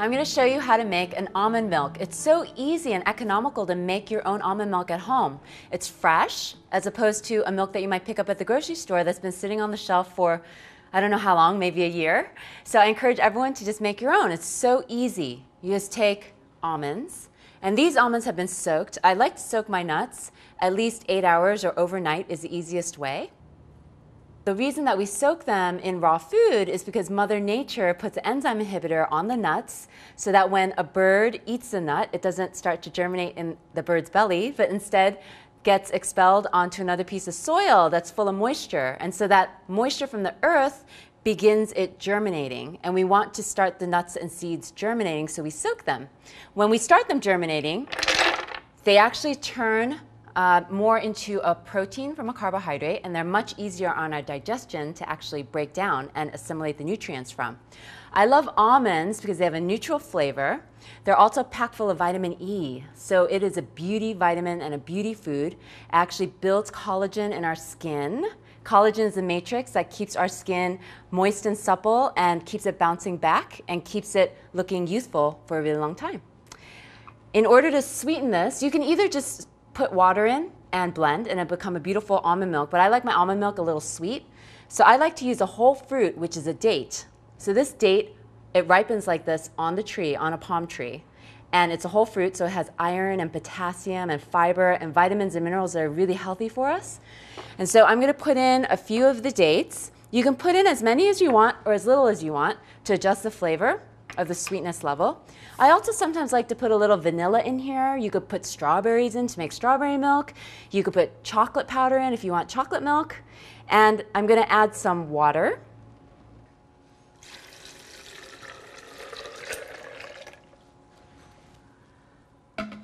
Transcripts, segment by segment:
I'm going to show you how to make an almond milk. It's so easy and economical to make your own almond milk at home. It's fresh, as opposed to a milk that you might pick up at the grocery store that's been sitting on the shelf for I don't know how long, maybe a year. So I encourage everyone to just make your own. It's so easy. You just take almonds, and these almonds have been soaked. I like to soak my nuts at least 8 hours or overnight is the easiest way. The reason that we soak them in raw food is because Mother Nature puts an enzyme inhibitor on the nuts so that when a bird eats the nut, it doesn't start to germinate in the bird's belly, but instead gets expelled onto another piece of soil that's full of moisture. And so that moisture from the earth begins it germinating. And we want to start the nuts and seeds germinating, so we soak them. When we start them germinating, they actually turn more into a protein from a carbohydrate, and they're much easier on our digestion to actually break down and assimilate the nutrients from. I love almonds because they have a neutral flavor. They're also packed full of vitamin E, so it is a beauty vitamin and a beauty food. It actually builds collagen in our skin. Collagen is a matrix that keeps our skin moist and supple and keeps it bouncing back and keeps it looking youthful for a really long time. In order to sweeten this, you can either just put water in and blend and it'll become a beautiful almond milk, but I like my almond milk a little sweet. So I like to use a whole fruit, which is a date. So this date, it ripens like this on the tree, on a palm tree. And it's a whole fruit, so it has iron and potassium and fiber and vitamins and minerals that are really healthy for us. And so I'm going to put in a few of the dates. You can put in as many as you want or as little as you want to adjust the flavor of the sweetness level. I also sometimes like to put a little vanilla in here. You could put strawberries in to make strawberry milk. You could put chocolate powder in if you want chocolate milk. And I'm going to add some water.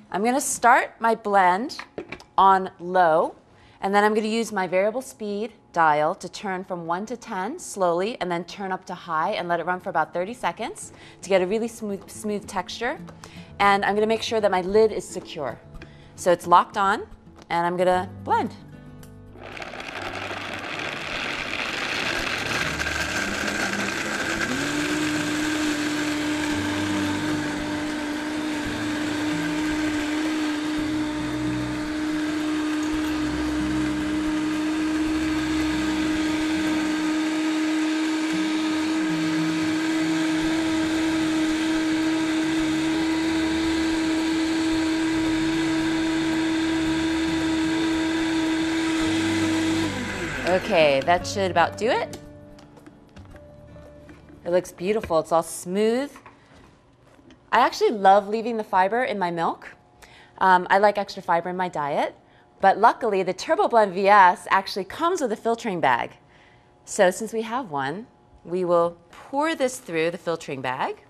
I'm going to start my blend on low, and then I'm going to use my variable speed dial to turn from 1 to 10 slowly, and then turn up to high and let it run for about 30 seconds to get a really smooth texture. And I'm going to make sure that my lid is secure. So it's locked on, and I'm going to blend. Okay, that should about do it. It looks beautiful. It's all smooth. I actually love leaving the fiber in my milk. I like extra fiber in my diet, but luckily the Turbo Blend VS actually comes with a filtering bag. So since we have one, we will pour this through the filtering bag.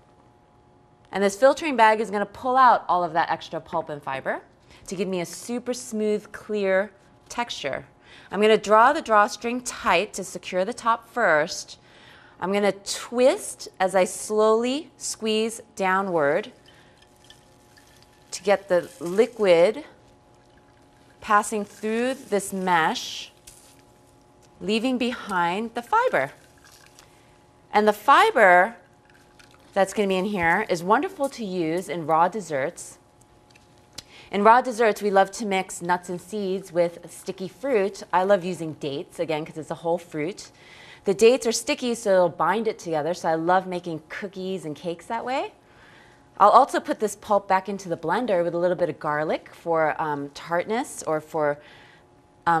And this filtering bag is going to pull out all of that extra pulp and fiber to give me a super smooth, clear texture. I'm going to draw the drawstring tight to secure the top first. I'm going to twist as I slowly squeeze downward to get the liquid passing through this mesh, leaving behind the fiber. And the fiber that's going to be in here is wonderful to use in raw desserts. In raw desserts, we love to mix nuts and seeds with sticky fruit. I love using dates, again, because it's a whole fruit. The dates are sticky, so it'll bind it together, so I love making cookies and cakes that way. I'll also put this pulp back into the blender with a little bit of garlic for tartness or for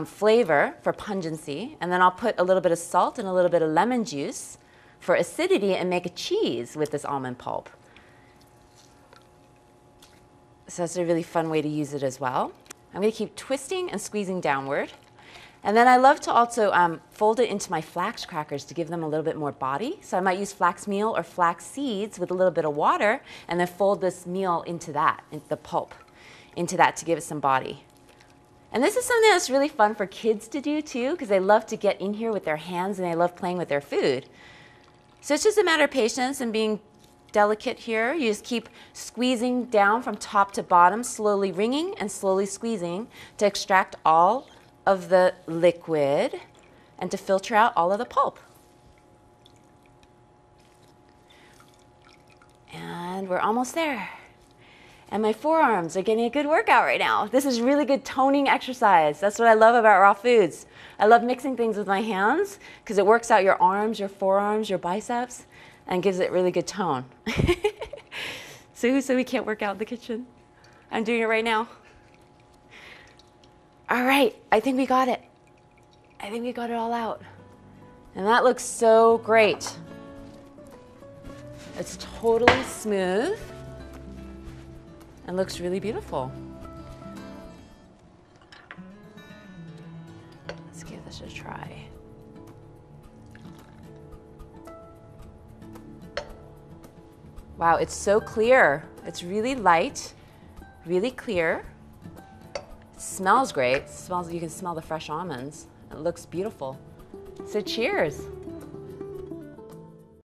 flavor, for pungency. And then I'll put a little bit of salt and a little bit of lemon juice for acidity and make a cheese with this almond pulp. So that's a really fun way to use it as well. I'm going to keep twisting and squeezing downward. And then I love to also fold it into my flax crackers to give them a little bit more body. So I might use flax meal or flax seeds with a little bit of water and then fold this meal into that, into the pulp, into that to give it some body. And this is something that's really fun for kids to do too, because they love to get in here with their hands and they love playing with their food. So it's just a matter of patience and being delicate here. You just keep squeezing down from top to bottom, slowly wringing and slowly squeezing to extract all of the liquid and to filter out all of the pulp. And we're almost there. And my forearms are getting a good workout right now. This is really good toning exercise. That's what I love about raw foods. I love mixing things with my hands because it works out your arms, your forearms, your biceps, and gives it really good tone. So who said we can't work out in the kitchen? I'm doing it right now. All right, I think we got it. I think we got it all out. And that looks so great. It's totally smooth and looks really beautiful. Let's give this a try. Wow, it's so clear. It's really light, really clear. It smells great. It smells, you can smell the fresh almonds. It looks beautiful. So cheers.